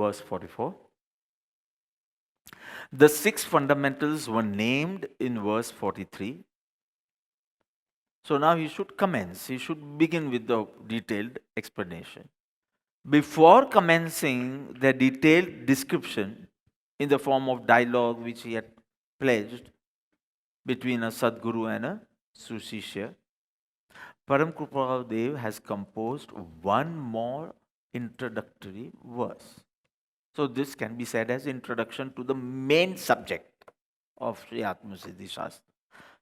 verse 44. The 6 fundamentals were named in verse 43. So now he should commence, he should begin with the detailed explanation. Before commencing the detailed description in the form of dialogue which he had pledged between a Sadguru and a Susishya, Param Kripal Dev has composed one more introductory verse. So this can be said as introduction to the main subject of Sri Atmasiddhi Shastra.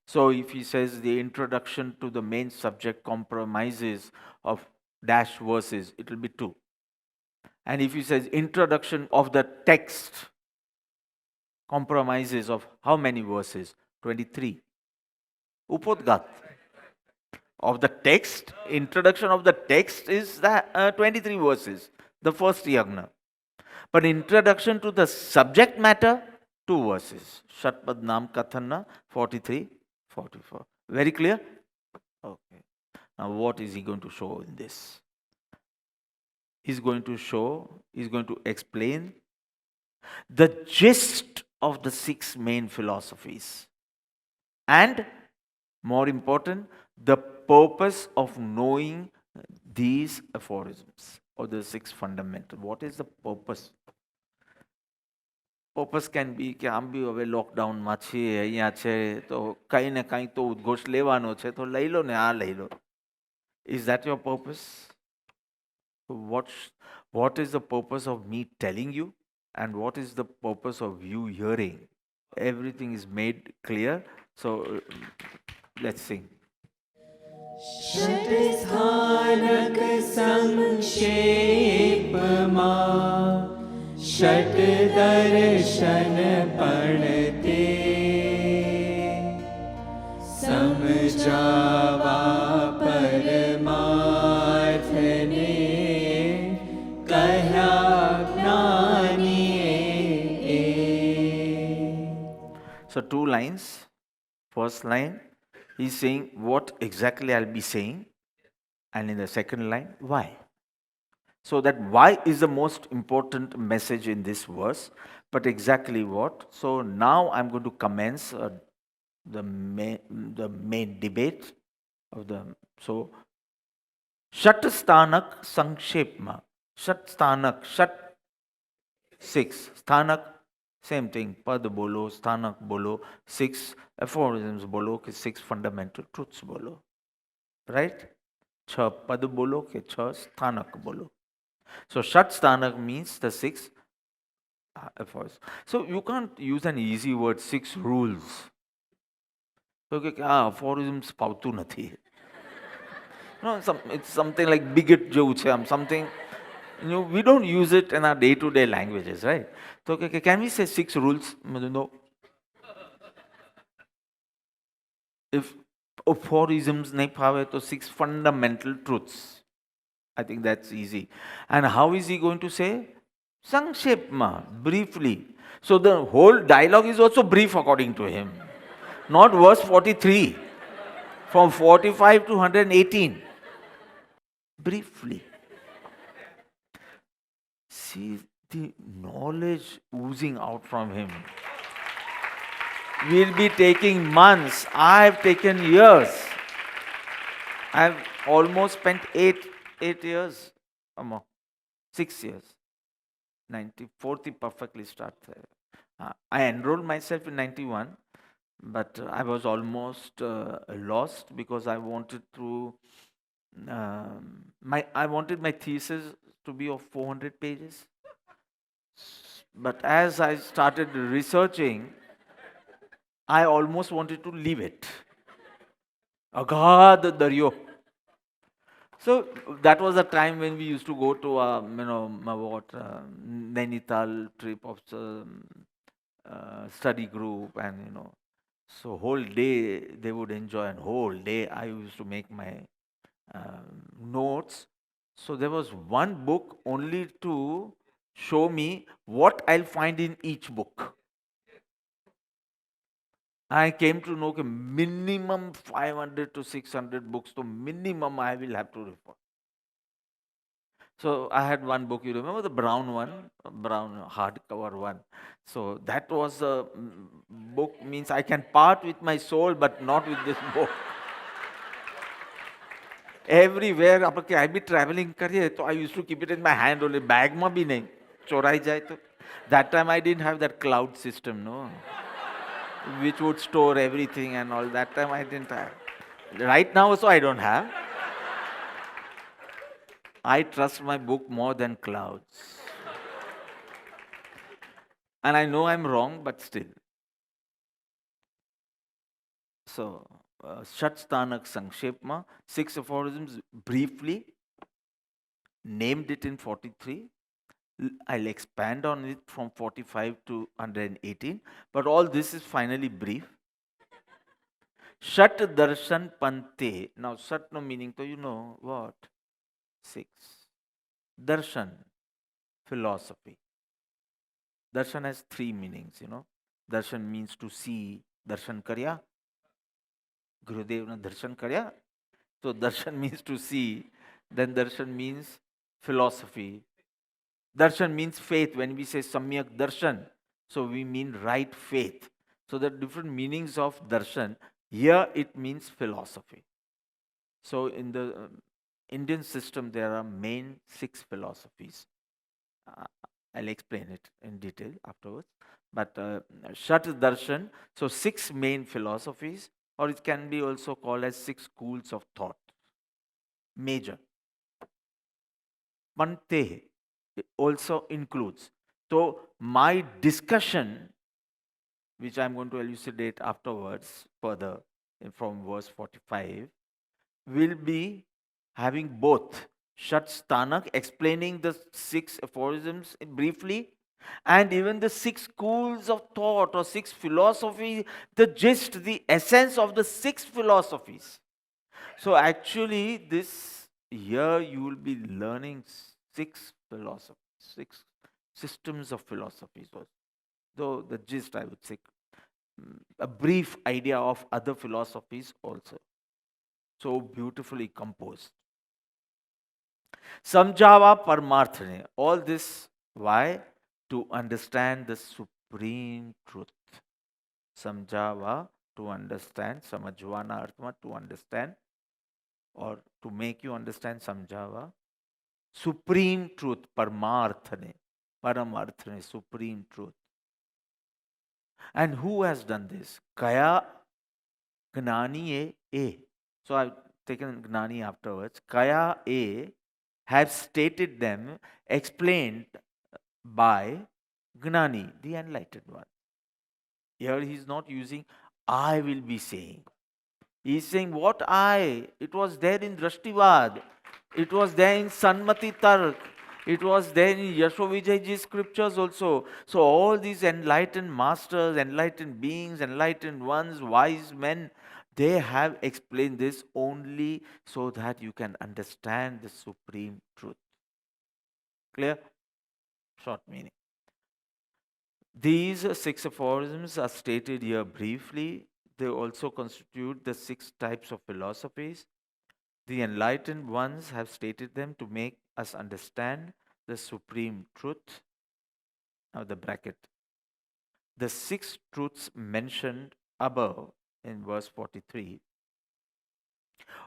So if he says the introduction to the main subject compromises of dash verses, it will be 2. And if he says introduction of the text compromises of how many verses? 23. Upodgat of the text, introduction of the text is the 23 verses, the first yagna. But introduction to the subject matter, 2 verses. Shatpadnam Kathanna 43, 44. Very clear? Okay. Now what is he going to show in this? He's going to explain the gist of the 6 main philosophies. And more important, the purpose of knowing these aphorisms or the 6 fundamental. What is the purpose? Purpose can be કે આમ બી હવે લોકડાઉનમાં છીએ અહીંયા છે તો કંઈ ને કંઈ તો ઉદ્ઘોષ લેવાનો છે તો લઈ લો ને આ લઈ લો. Is that your purpose? What is the purpose of me telling you and what is the purpose of you hearing? Everything is made clear. So let's sing. षट्स्थानक संक्षेपमा षट दर्शन पढ़ते समझावा परमार्थ ने कह्या ज्ञानिए. So 2 lines. First line, he's saying what exactly I'll be saying, and in the second line, why. So that why is the most important message in this verse, but exactly what. So now I'm going to commence the main debate of the. So Shat Sthanak Sankshepma. Shat Sthanak, Shat 6. Sthanak, same thing. Pad bolo, Sthanak bolo, 6 aphorisms bolo, 6 fundamental truths bolo. Right? Chha pad bolo, ke chha sthanak bolo. So Shat Sthanak means the 6 aphorisms. So you can't use an easy word, 6 rules. So aphorisms pautu nathi. No, it's something like bigot jo છે આમ something. We don't use it in our day-to-day languages, right? So can we say 6 rules? No. If aphorisms nahi phave to 6 fundamental truths. I think that's easy. And how is he going to say? Sankshepma, briefly. So the whole dialogue is also brief according to him. Not verse 43. From 45 to 118. Briefly. See the knowledge oozing out from him. We'll be taking months. I've taken years. I've almost spent 8 years. 6 years. 94 perfectly started. I enrolled myself in 91, but I was almost lost because I wanted to. I wanted my thesis to be of 400 pages. But as I started researching, I almost wanted to leave it. Agad daryo. So that was the time when we used to go to Nainital trip of study group, and so whole day they would enjoy, and whole day I used to make my notes. So there was one book only to show me what I'll find in each book. I came to know that minimum 500 to 600 books, so minimum I will have to refer. So I had one book, you remember the brown one, brown hardcover one. So that was a book, means I can part with my soul, but not with this book. Everywhere I be traveling करिए तो I used to keep it in my hand only, bag में भी नहीं, चोराई जाए तो. That time I didn't have that cloud system, no, which would store everything and all. That time I didn't have. Right now also I don't have. I trust my book more than clouds. And I know I'm wrong, but still. So, Shatstanak Sankshepma, 6 aphorisms briefly, named it in 43. I'll expand on it from 45 to 118, but all this is finally brief. Shat Darshan Pante. Now, Shat no meaning, so you know what? 6. Darshan, philosophy. Darshan has 3 meanings, you know. Darshan means to see. Darshan karya. Gurudev na darshan karya. So darshan means to see. Then darshan means philosophy. Darshan means faith. When we say samyak darshan, so we mean right faith. So there are different meanings of darshan. Here it means philosophy. So in the Indian system, there are main 6 philosophies. I'll explain it in detail afterwards. But Shat Darshan, so 6 main philosophies, or it can be also called as 6 schools of thought. Major. Pante also includes. So my discussion, which I'm going to elucidate afterwards further from verse 45, will be having both Shat Stanak, explaining the 6 aphorisms briefly, and even the 6 schools of thought or 6 philosophies, the gist, the essence of the 6 philosophies. So actually, this year you will be learning 6 philosophies, 6 systems of philosophies. Though the gist, I would say, a brief idea of other philosophies also. So beautifully composed. Samjhava Paramarthane. All this, why? To understand the supreme truth. Samjhava, to understand. Samajvana Arthma, to understand, or to make you understand Samjhava. Supreme truth, Paramarthane. Paramarthane, supreme truth. And who has done this? Kaya Gnani A. So I've taken Gnani afterwards. Kaya A have stated them, explained by Gnani, the enlightened one. Here he is not using I will be saying. He is saying what I. It was there in Drashtivad. It was there in Sanmati Tark. It was there in Yashovijayji's scriptures also. So all these enlightened masters, enlightened beings, enlightened ones, wise men, they have explained this only so that you can understand the supreme truth. Clear? Short meaning. These 6 aphorisms are stated here briefly. They also constitute the 6 types of philosophies. The enlightened ones have stated them to make us understand the supreme truth. Now, the bracket. The 6 truths mentioned above in verse 43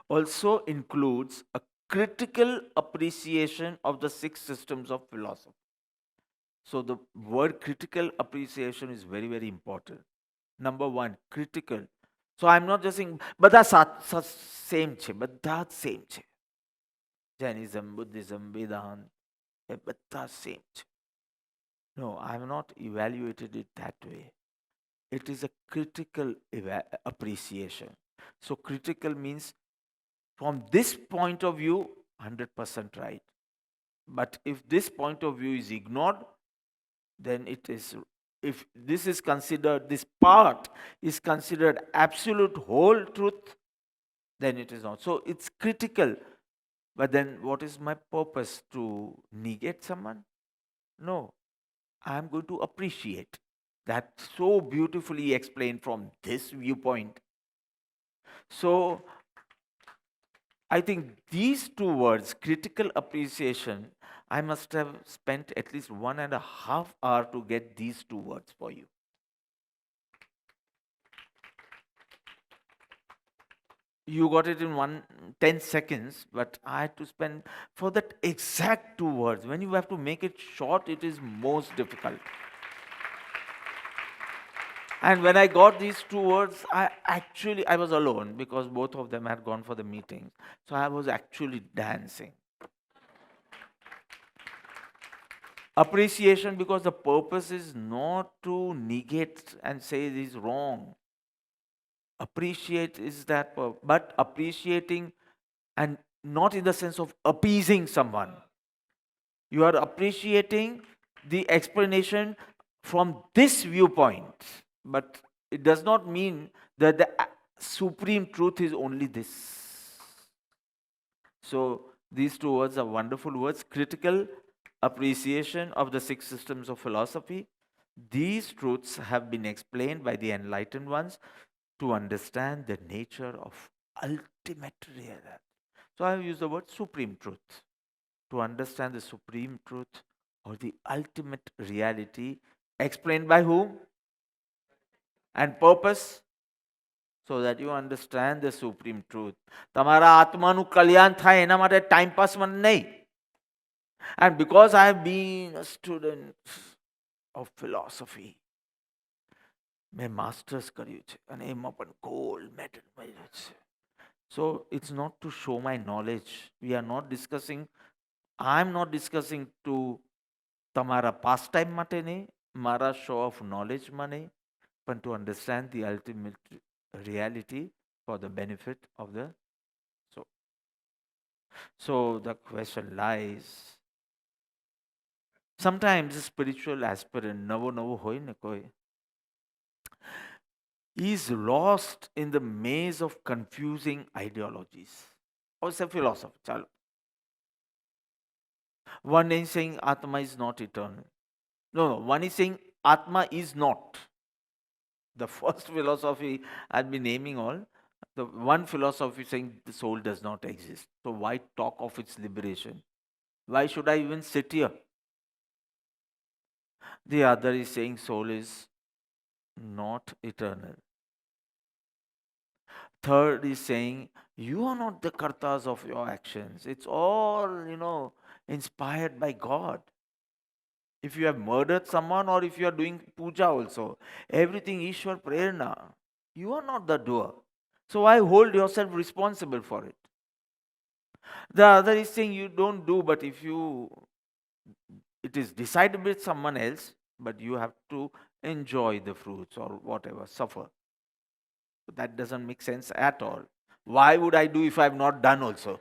also includes a critical appreciation of the 6 systems of philosophy. So the word critical appreciation is very, very important. Number 1, critical. So I'm not just saying, બધા same છે, બધા same છે. Jainism, Buddhism, Vedant, બધા same છે. No, I have not evaluated it that way. It is a critical appreciation. So critical means from this point of view, 100% right. But if this point of view is ignored, then it is, if this is considered, this part is considered absolute whole truth, then it is not. So it's critical. But then what is my purpose? To negate someone? No. I am going to appreciate that so beautifully explained from this viewpoint. So I think these 2 words, critical appreciation I must have spent at least 1.5 hours to get these two words for you. You got it in 10 seconds, but I had to spend for that exact two words. When you have to make it short, it is most difficult. And when I got these two words, I was alone because both of them had gone for the meeting. So I was actually dancing. Appreciation, because the purpose is not to negate and say it is wrong. Appreciate is that, but appreciating, and not in the sense of appeasing someone. You are appreciating the explanation from this viewpoint, but it does not mean that the supreme truth is only this. So these two words are wonderful words: critical appreciation of the six systems of philosophy. These truths have been explained by the enlightened ones to understand the nature of ultimate reality. So I have used the word supreme truth. To understand the supreme truth or the ultimate reality, explained by whom? And purpose? So that you understand the supreme truth. તમારા આત્માનું કલ્યાણ થાય એના માટે time pass મને નહીં. And because I have been a student of philosophy, મેં masters કર્યું છે અને એમાં પણ ગોલ્ડ મેડલ મળ્યો છે. So it's not to show my knowledge. We are not discussing, I'm not discussing to તમારા past time માટે નહીં, મારા show of knowledge માં નહીં, but to understand the ultimate reality for the benefit of the soul. So the question lies, sometimes a spiritual aspirant, નવો હોય ને કોઈ, is lost in the maze of confusing ideologies. Or say philosophy, chalo. One is saying Atma is not eternal. No, one is saying Atma is not. The first philosophy I'll be naming all. The one philosophy saying the soul does not exist. So why talk of its liberation? Why should I even sit here? The other is saying soul is not eternal. Third is saying you are not the kartas of your actions. It's all, inspired by God. If you have murdered someone or if you are doing puja also, everything Ishwar prerna, you are not the doer. So why hold yourself responsible for it? The other is saying you don't do, but it is decided with someone else, but you have to enjoy the fruits or whatever, suffer. That doesn't make sense at all. Why would I do if I have not done also?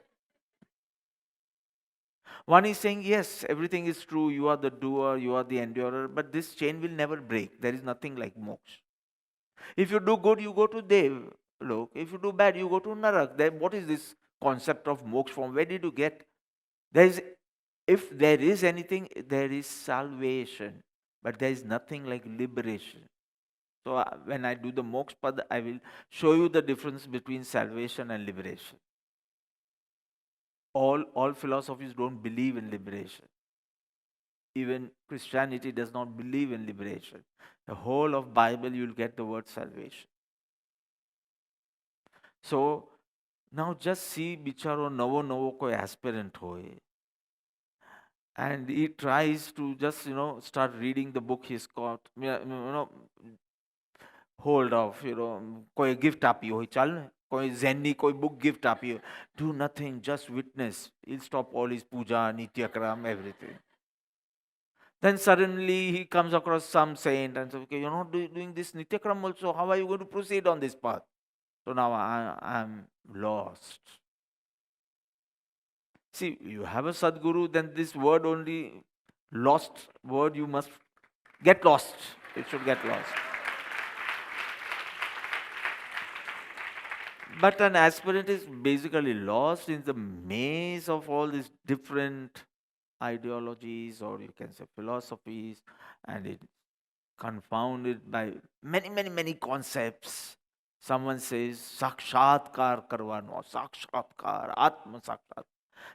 One is saying, yes, everything is true, you are the doer, you are the endurer, but this chain will never break. There is nothing like moksha. If you do good, you go to Dev. Look, if you do bad, you go to Narak. Then what is this concept of moksha from? Where did you get? If there is anything, there is salvation, but there is nothing like liberation. So when I do the moksha pad, I will show you the difference between salvation and liberation. All philosophies don't believe in liberation. Even Christianity does not believe in liberation. The whole of Bible, you'll get the word salvation. So now just see bicharo novo koi aspirant hoye. And he tries to just, start reading the book he's got. Hold off, koi gift api hoy chal ne. Koi zenni koi book gift api. Do nothing, just witness. He'll stop all his puja, nityakram, everything. Then suddenly he comes across some saint and says, okay, you're not doing this nityakram also. How are you going to proceed on this path? So now I'm lost. See, you have a Sadguru, then this word only, lost word, you must get lost. It should get lost. But an aspirant is basically lost in the maze of all these different ideologies, or you can say philosophies, and it's confounded by many concepts. Someone says sakshatkar karvano, sakshatkar, atma sakshat.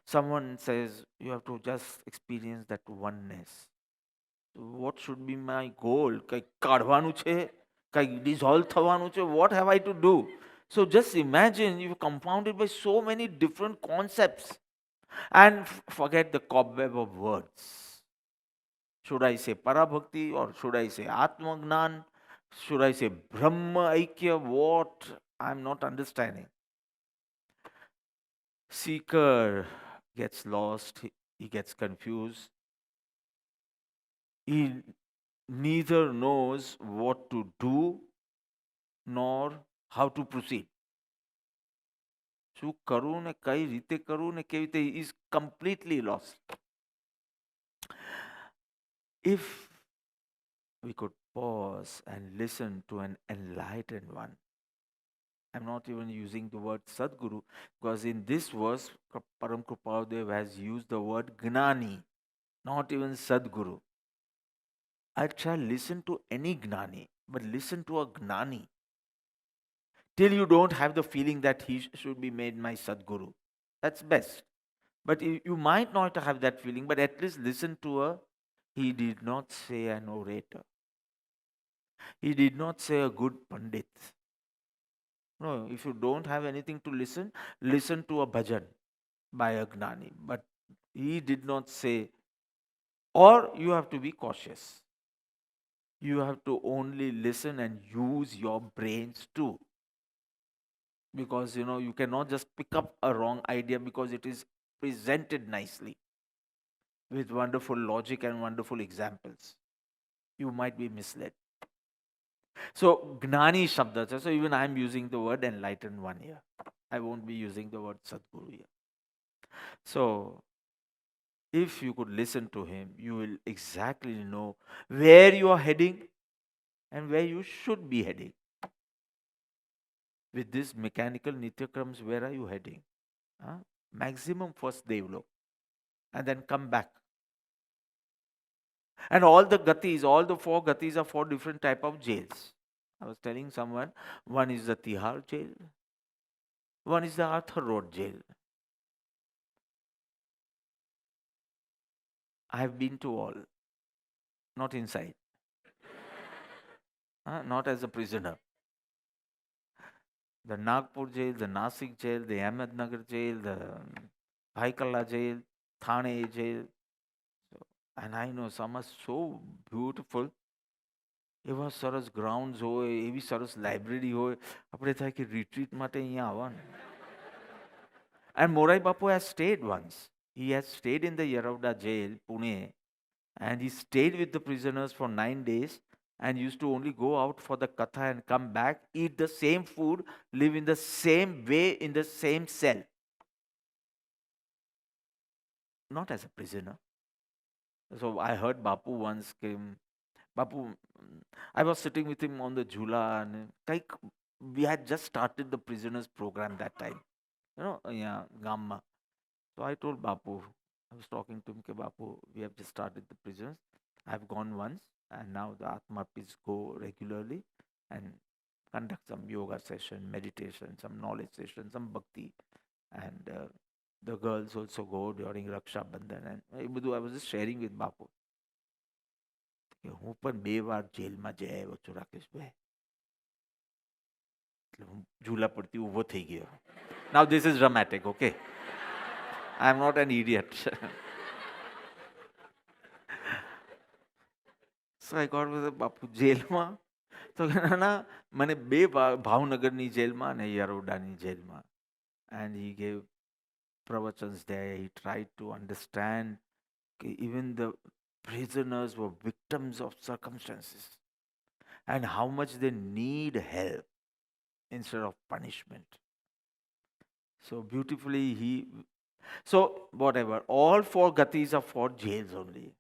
Someone says you have to just experience that oneness. What should be my goal? કંઈક કાઢવાનું છે, કંઈક dissolve થવાનું છે. What have I to do? So just imagine you're compounded by so many different concepts and forget the cobweb of words. Should I say parabhakti or should I say atmagnan? Should I say brahma aikya? What? I'm not understanding. Seeker gets lost, he gets confused. He neither knows what to do nor how to proceed. શું કરવું ને કઈ રીતે કરવું ને કેવી રીતે, is completely lost. If we could pause and listen to an enlightened one, I'm not even using the word Sadguru because in this verse, Param Kripadev has used the word Gnani, not even Sadguru. I shall listen to any Gnani, but listen to a Gnani till you don't have the feeling that he should be made my Sadguru. That's best. But you might not have that feeling, but at least listen to a, he did not say an orator. He did not say a good Pandit. No, if you don't have anything to listen, listen to a bhajan by a Gnani. But he did not say, or you have to be cautious. You have to only listen and use your brains too. Because you cannot just pick up a wrong idea because it is presented nicely with wonderful logic and wonderful examples. You might be misled. So Gnani Shabda. So even I'm using the word enlightened one here. I won't be using the word Sadguru here. So if you could listen to him, you will exactly know where you are heading and where you should be heading. With this mechanical Nityakrams, where are you heading? Maximum first Devlok and then come back. And all the gatis, all the 4 gatis are 4 different type of jails. I was telling someone, one is the Tihar jail, one is the Arthur Road jail. I have been to all, not inside, not as a prisoner. The Nagpur jail, the Nasik jail, the Ahmednagar jail, the Bhaikalla jail, Thane jail. And I know some are so beautiful. એવા સરસ grounds હોય, એવી સરસ library હોય, આપણે થાય કે retreat માટે અહીંયા આવવાનું. And Morai Bapu has stayed once. He has stayed in the Yeravda jail, Pune, and he stayed with the prisoners for 9 days and used to only go out for the katha and come back, eat the same food, live in the same way in the same cell. Not as a prisoner. So I heard Bapu once came. Bapu, I was sitting with him on the Jhula and like we had just started the prisoners program that time. Yeah, Gamma. So I told Bapu, I was talking to him, ke Bapu, we have just started the prisoners. I've gone once and now the Atmapis go regularly and conduct some yoga session, meditation, some knowledge session, some bhakti. And the girls also go during Raksha Bandhan. And I was just sharing with Bapu. હું પણ 2 વાર જેલમાં જઈ આવ્યો છું રાકેશભાઈ. એટલે હું ઝૂલા પરથી ઊભો થઈ ગયો. Now this is dramatic, okay? I am not an idiot. So I got with બાપુ જેલમાં તો ના મને 2 ભાવનગરની જેલમાં અને યરોડાની જેલમાં. And he gave pravachans there. He tried to understand even the prisoners were victims of circumstances and how much they need help instead of punishment. So beautifully so whatever, all 4 gatis are 4 jails only.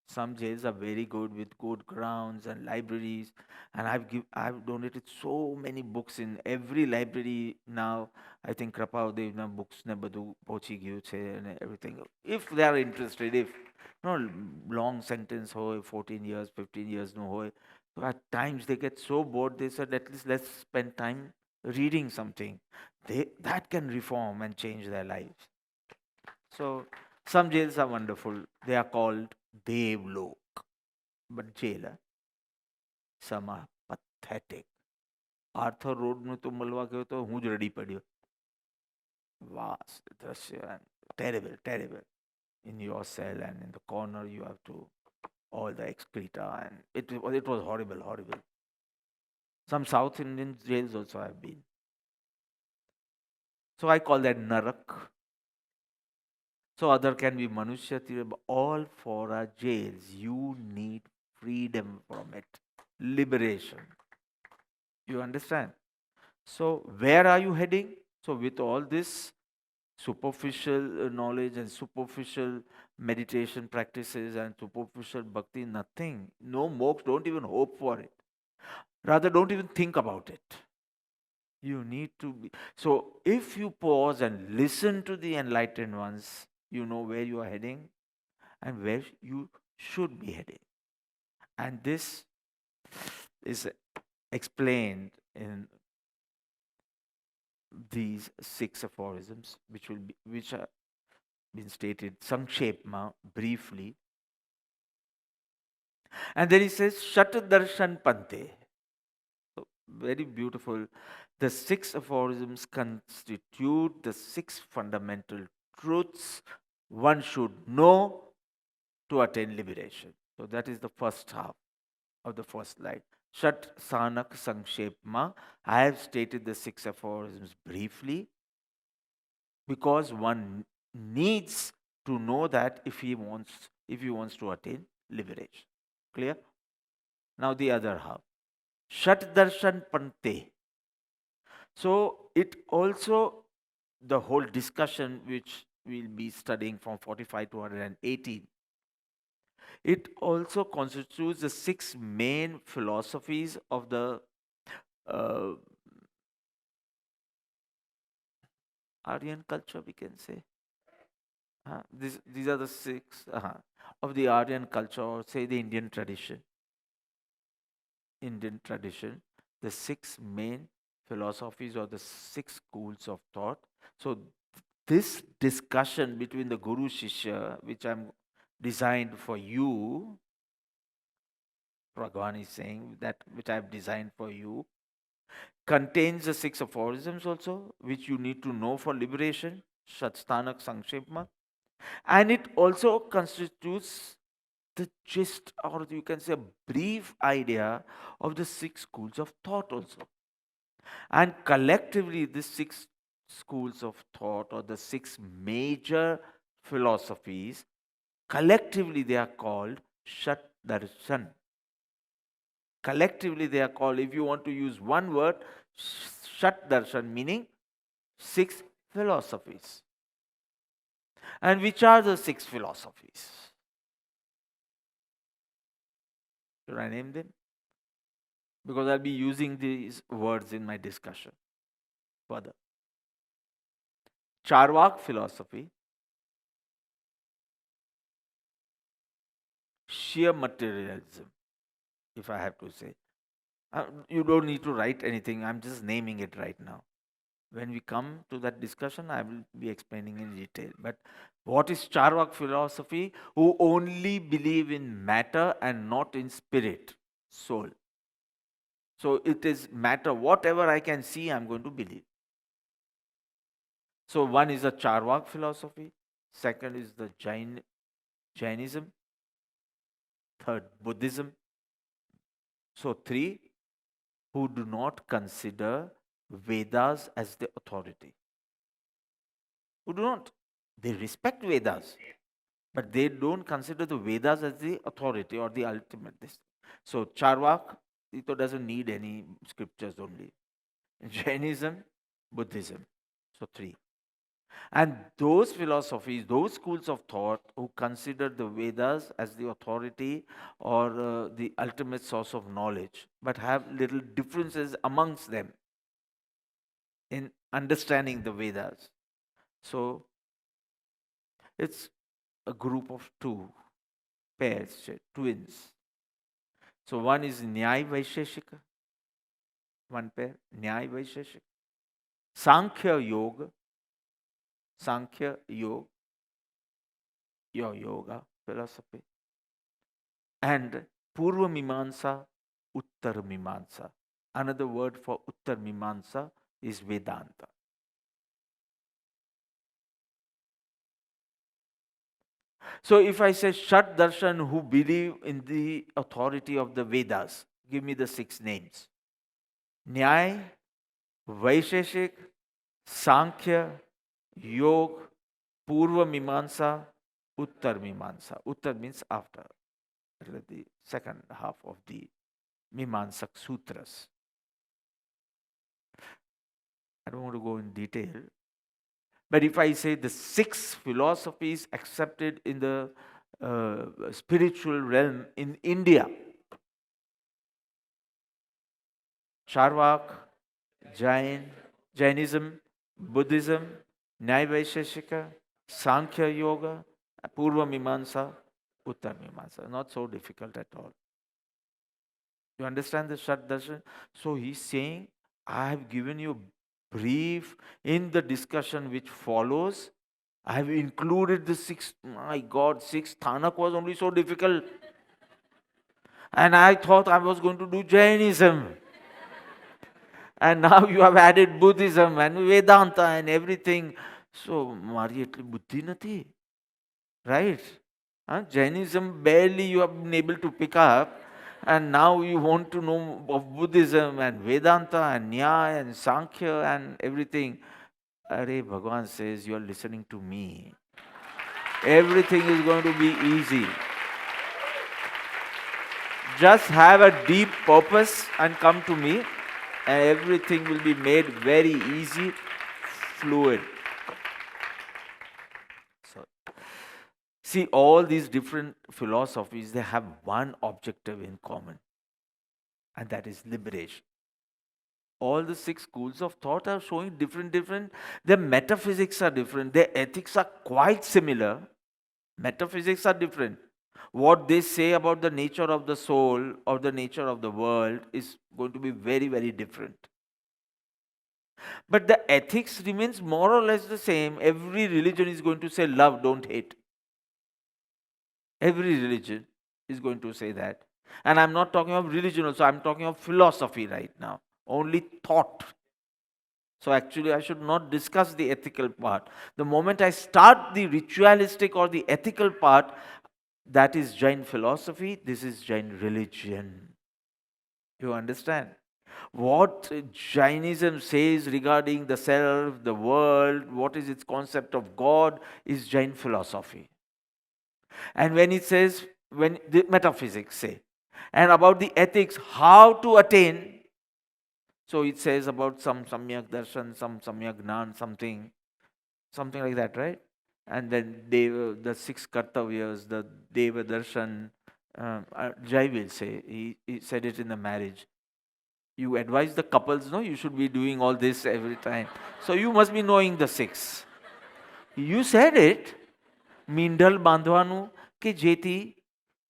Some jails are very good with good grounds and libraries, and I've donated so many books in every library now. I think Krapavdevna books ne badu pochi gyu che and everything. If they are interested, if no long sentence hoy, 14 years, 15 years no hoy. So at times they get so bored, they said at least let's spend time reading something. That can reform and change their lives. So some jails are wonderful. They are called Devlok, but jail, some are pathetic. Arthur રોડનું તો મળવા ગયો તો હું જ રડી પડ્યો. Vast દ્રશ્ય and terrible, terrible. In your cell and in the corner you have to all the excreta and it was horrible, horrible. Some South Indian jails also have been. So I call that Narak. So other can be Manushya Tira, but all for our jails. You need freedom from it. Liberation. You understand? So where are you heading? So with all this superficial knowledge and superficial meditation practices and superficial bhakti, nothing. No moksha, don't even hope for it. Rather, don't even think about it. You need to be. So if you pause and listen to the enlightened ones, you know where you are heading and where you should be heading. And this is explained in these 6 aphorisms, which are been stated Sankshepma briefly. And then he says Shat Darshan Pante. So very beautiful. The 6 aphorisms constitute the 6 fundamental truths one should know to attain liberation. So that is the first half of the first slide. Shat Sanak Sankshepma. I have stated the 6 aphorisms briefly because one needs to know that if he wants to attain liberation. Clear? Now the other half. Shat Darshan Pante. So it also, the whole discussion which we'll be studying from 45 to 118, it also constitutes the 6 main philosophies of the Aryan culture, we can say. These are the 6 of the Aryan culture, or say the Indian tradition. Indian tradition, the 6 main philosophies or the 6 schools of thought. So this discussion between the Guru Shishya, which I'm designed for you, Bhagavan is saying that which I've designed for you, contains the 6 aphorisms also, which you need to know for liberation, Shatstanak Sankshepma. And it also constitutes the gist, or you can say a brief idea of the 6 schools of thought also. And collectively, these 6 schools of thought, or the 6 major philosophies, collectively they are called Shat Darshan. Collectively they are called, if you want to use one word, Shat Darshan, meaning 6 philosophies. And which are the 6 philosophies? Should I name them? Because I'll be using these words in my discussion further. Charvak philosophy, sheer materialism, if I have to say. You don't need to write anything, I'm just naming it right now. When we come to that discussion, I will be explaining in detail. But what is Charvak philosophy? Who only believe in matter and not in spirit, soul. So it is matter, whatever I can see, I'm going to believe. So one is the Charvak philosophy, second is the Jainism, third Buddhism. So 3, who do not consider Vedas as the authority. Who do not? They respect Vedas, but they don't consider the Vedas as the authority or the ultimate. So Charvak, it doesn't need any scriptures only. Jainism, Buddhism. So 3. And those philosophies, those schools of thought who consider the Vedas as the authority or the ultimate source of knowledge, but have little differences amongst them in understanding the Vedas. So it's a group of 2 pairs, twins. So one is Nyaya Vaisheshika, one pair, Nyaya Vaisheshika. Sankhya Yoga, your yoga philosophy. And Purva Mimamsa, Uttar Mimamsa. Another word for Uttar Mimamsa is Vedanta. So if I say Shat Darshan who believe in the authority of the Vedas, give me the 6 names. Nyay, Vaisheshik, Sankhya, Yog, Purva Mimamsa, Uttar Mimamsa. Uttar means after, the second half of the Mimamsak Sutras. I don't want to go in detail. But if I say the 6 philosophies accepted in the spiritual realm in India, Charvak, Jainism, Buddhism, Nyaya Vaisheshika, Sankhya Yoga, Purva Mimamsa, Uttar Mimamsa. Not so difficult at all. You understand the Shat Darshan? So he's saying, I have given you brief in the discussion which follows. I have included the 6, my God, 6 Thanak was only so difficult. And I thought I was going to do Jainism. And now you have added Buddhism and Vedanta and everything. So, Mari etli buddhi nathi. Right? Jainism barely you have been able to pick up. And now you want to know of Buddhism and Vedanta and Nyaya and Sankhya and everything. Are Bhagavan says, you are listening to me. Everything is going to be easy. Just have a deep purpose and come to me, and everything will be made very easy, fluid. So, see, all these different philosophies, they have one objective in common, and that is liberation. All the 6 schools of thought are showing different, their metaphysics are different, their ethics are quite similar. Metaphysics are different. What they say about the nature of the soul or the nature of the world is going to be very, very different. But the ethics remains more or less the same. Every religion is going to say love, don't hate. Every religion is going to say that. And I'm not talking of religion also, I'm talking of philosophy right now. Only thought. So actually I should not discuss the ethical part. The moment I start the ritualistic or the ethical part, that is Jain philosophy, this is Jain religion. You understand? What Jainism says regarding the self, the world, what is its concept of God, is Jain philosophy. And when it says, when the metaphysics say, and about the ethics, how to attain, so it says about some Samyak Darshan, some Samyak Gnan, something like that, right? And then the 6 Kartavyas, the Deva Darshan, Jai will say, he said it in the marriage. You advise the couples, no, you should be doing all this every time. So you must be knowing the 6. You said it, મીંઢલ બાંધવાનું કે જેથી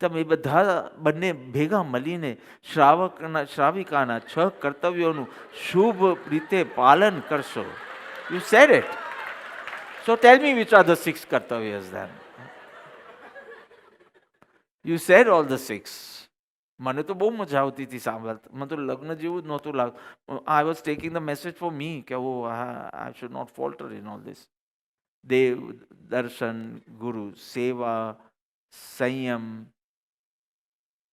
તમે બધા બંને ભેગા મળીને શ્રાવિકાના 6 કર્તવ્યોનું શુભ રીતે પાલન કરશો. You said it. So tell me which are the 6 kartavyas then. You said all the 6. મને તો બહુ મજા આવતી હતી સાંભળતા. મને તો લગ્ન જેવું જ નહોતું લાગતું. I was taking the message for me કે I should not falter in all this. Dev, darshan, guru, seva, સંયમ,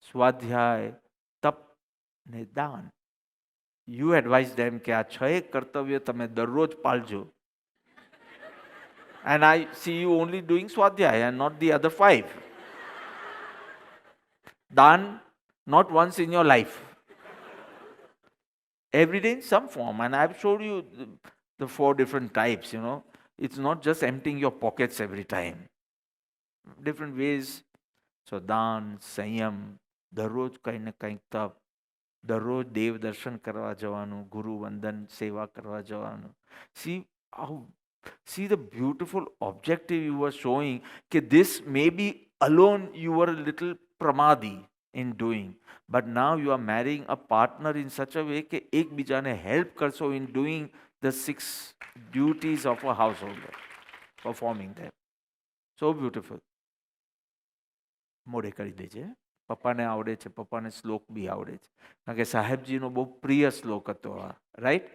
સ્વાધ્યાય, તપ ને દાન. You advise them કે આ 6 કર્તવ્ય તમે દરરોજ પાળજો. And I see you only doing Swadhyaya and not the other 5. Dan, not once in your life. Every day in some form. And I've showed you the 4 different types, It's not just emptying your pockets every time. Different ways. So, Dan, Sanyam, darroj kain na kain tap, darroj dev darshan karwa jawanu, guru vandan seva karwa jawanu. See the beautiful objective you were showing, that this maybe alone you were a little pramadi in doing, but now you are marrying a partner in such a way that ek bijane help karso in doing the 6 duties of a householder, performing them. So beautiful. મોડે કરી દેજે. પપ્પાને આવડે છે, પપ્પાને શ્લોક બી આવડે છે, કારણ કે સાહેબજીનો બહુ પ્રિય શ્લોક હતો આ. રાઈટ?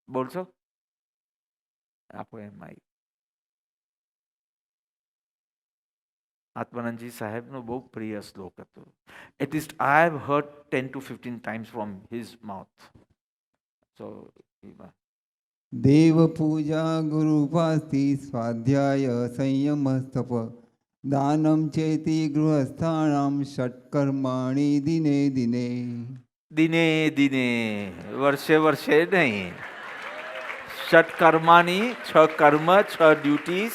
બોલશો? આપો એમ માઇક. આત્માનંદજી સાહેબનો બહુ પ્રિય શ્લોક હતો. At least I have heard 10 to 15 times from his mouth. So, देव पूजा गुरुपास्ति स्वाध्याय संयम तप दानं चेति गृहस्थानां षट्कर्माणि दिने दिने. દિને દિને, વર્ષે વર્ષે નહીં. ષટકર્માની, છ કર્મ, છ duties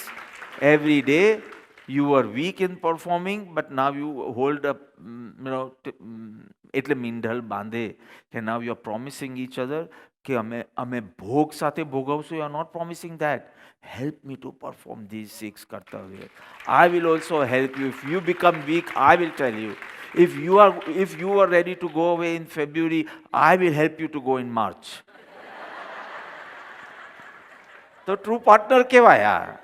every day. You were weak in performing, but now you hold up, એટલે મીંઢલ બાંધે કે now you are promising each other કે અમે ભોગ સાથે ભોગવશું. You are not promising that. Help me to perform these 6 kartavya. I will also help you. If you become weak, I will tell you. If you are ready to go away in February, I will help you to go in March. તો true partner કહેવાય આ.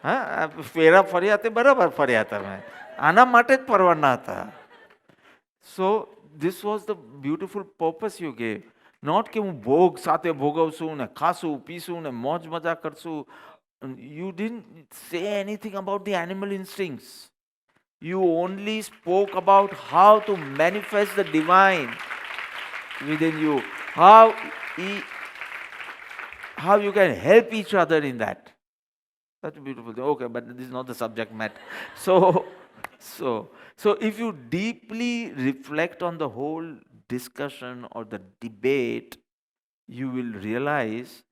હા, ફેરા ફર્યા તે બરાબર ફર્યા તમે, આના માટે જ ફરવાના હતા. So this was the beautiful purpose you gave. Not કે હું ભોગ સાથે ભોગવશું ને ખાશું પીશું ને મોજ મજા કરશું. You didn't say anything about the animal instincts. You only spoke about how to manifest the divine within you, how you can help each other in that. Such a beautiful thing. Okay, but this is not the subject matter. So if you deeply reflect on the whole discussion or the debate, you will realize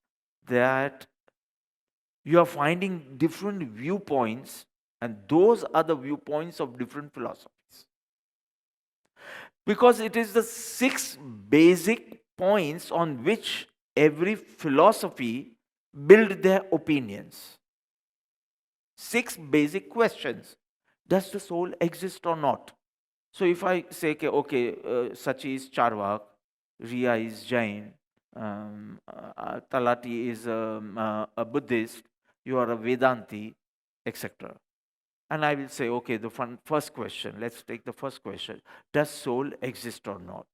that you are finding different viewpoints, and those are the viewpoints of different philosophies. Because it is the 6 basic points on which every philosophy build their opinions. 6 basic questions. Does the soul exist or not? So if I say, okay, Sachi is Charvak, Riya is Jain, Talati is a Buddhist, you are a Vedanti, etc. And I will say, okay, the first question, let's take the first question. Does soul exist or not?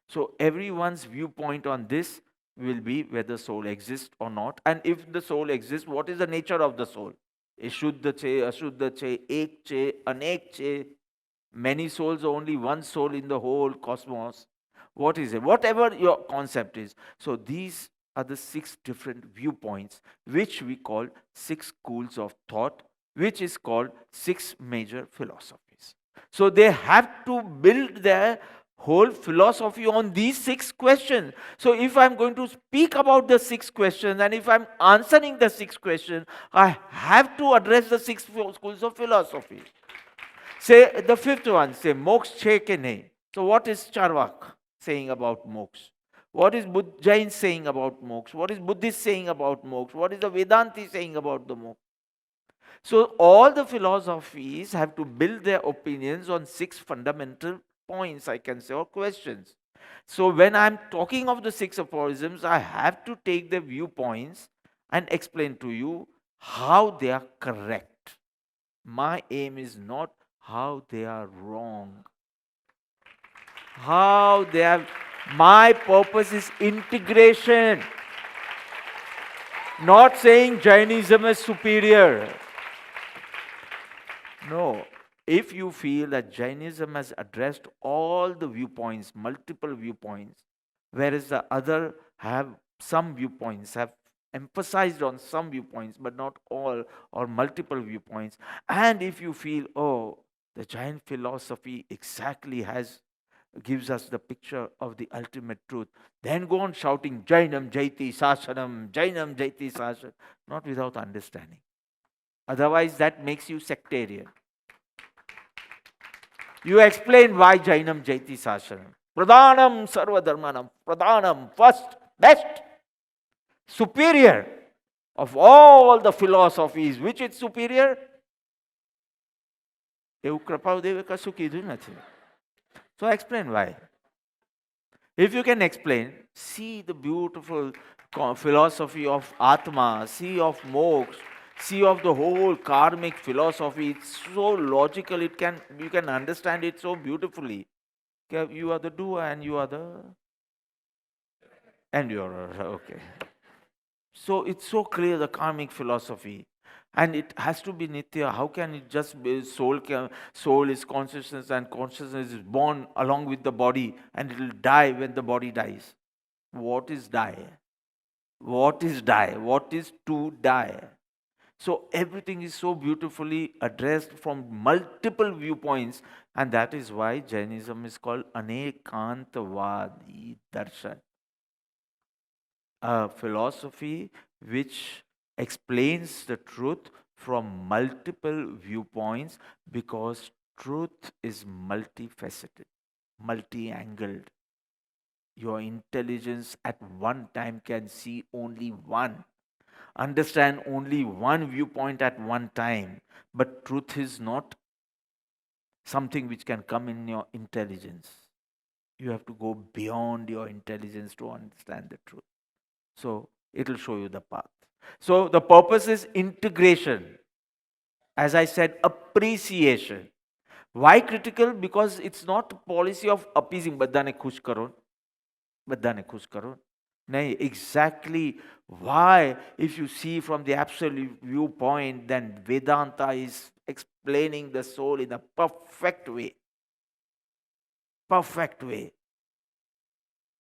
So everyone's viewpoint on this will be whether soul exists or not. And if the soul exists, what is the nature of the soul? એ શુદ્ધ છે, અશુદ્ધ છે, એક છે, અનેક છે, many souls, only one soul in the whole cosmos. What is it? Whatever your concept is. So these are the 6 different viewpoints which we call 6 schools of thought, which is called 6 major philosophies. So they have to build their whole philosophy on these 6 questions. So if I'm going to speak about the 6 questions, and if I'm answering the 6 questions, I have to address the 6 schools of philosophy. Say the 5th one, say moksha che ke nahi. So what is Charvak saying about moksha? What is Jain saying about moksha? What is Buddhist saying about moksha? What is the Vedanti saying about the moksha? So all the philosophies have to build their opinions on 6 fundamental points, I can say, or questions. So when I'm talking of the 6 aphorisms, I have to take the viewpoints and explain to you how they are correct. My aim is not how they are wrong. My purpose is integration. Not saying Jainism is superior. No. If you feel that Jainism has addressed all the viewpoints, multiple viewpoints, whereas the other have some viewpoints, have emphasized on some viewpoints, but not all or multiple viewpoints, and if you feel, oh, the Jain philosophy exactly gives us the picture of the ultimate truth, then go on shouting, Jainam Jaiti Sasanam, Jainam Jaiti Sasanam, not without understanding. Otherwise, that makes you sectarian. You explain why Jainam Jaiti Sasanam. Pradhanam Sarva Dharmanam. Pradhanam, first, best, superior of all the philosophies. Which is superior? એવું કૃપાદેવે કશું કીધું નથી. So explain why. If you can explain, see the beautiful philosophy of Atma, see of moksha, see of the whole karmic philosophy. It's so logical. You can understand it so beautifully. Okay, you are the doer and you are the endurer. Okay. So it's so clear, the karmic philosophy. And it has to be nitya. How can it just be soul is consciousness, and consciousness is born along with the body, and it will die when the body dies? What is die? What is die? What is to die? So everything is so beautifully addressed from multiple viewpoints, and that is why Jainism is called Anekantavadi Darshan, a philosophy which explains the truth from multiple viewpoints, because truth is multifaceted, multi-angled. Your intelligence at one time can see only one, understand only one viewpoint at one time, but truth is not something which can come in your intelligence. You have to go beyond your intelligence to understand the truth. So it will show you the path. So the purpose is integration. As I said, appreciation. Why critical? Because it's not policy of appeasing. Badane khush karo. Badane khush karo. No, exactly why, if you see from the absolute viewpoint, then Vedanta is explaining the soul in a perfect way. Perfect way.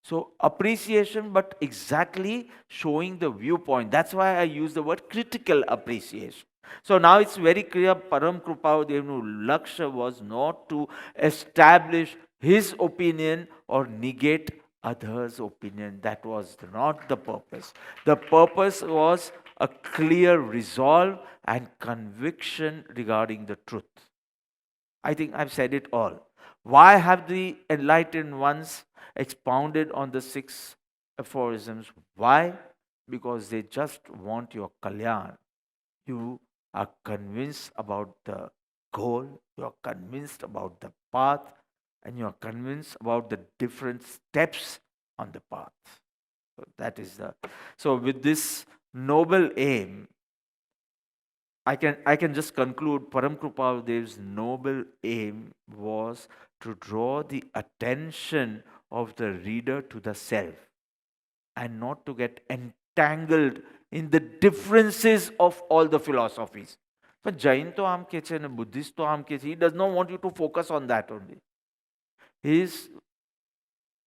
So appreciation, but exactly showing the viewpoint. That's why I use the word critical appreciation. So now it's very clear Param Kripadeva's Laksha was not to establish his opinion or negate others' opinion. That was not the purpose. The purpose was a clear resolve and conviction regarding the truth. I think I've said it all. Why have the enlightened ones expounded on the 6 aphorisms? Why? Because they just want your kalyan. You are convinced about the goal, you are convinced about the path, and you are convinced about the different steps on the path. So that is the. So with this noble aim, I can just conclude Param Kripadev's noble aim was to draw the attention of the reader to the self, and not to get entangled in the differences of all the philosophies. But Jain to aam ke chhe, Buddhist to aam ke chhe. He does not want you to focus on that only. His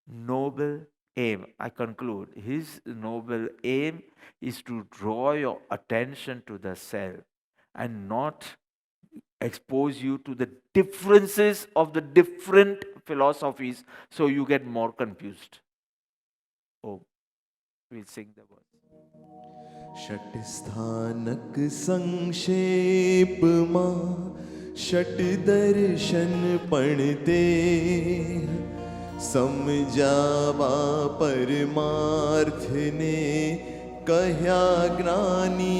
noble aim, I conclude, his noble aim is to draw your attention to the self and not expose you to the differences of the different philosophies, so you get more confused. Oh, we'll sing the word. षट स्थानक संक्षेपमा षट दर्शन पढ़ते समझावा परमार्थ ने कह्या ज्ञानी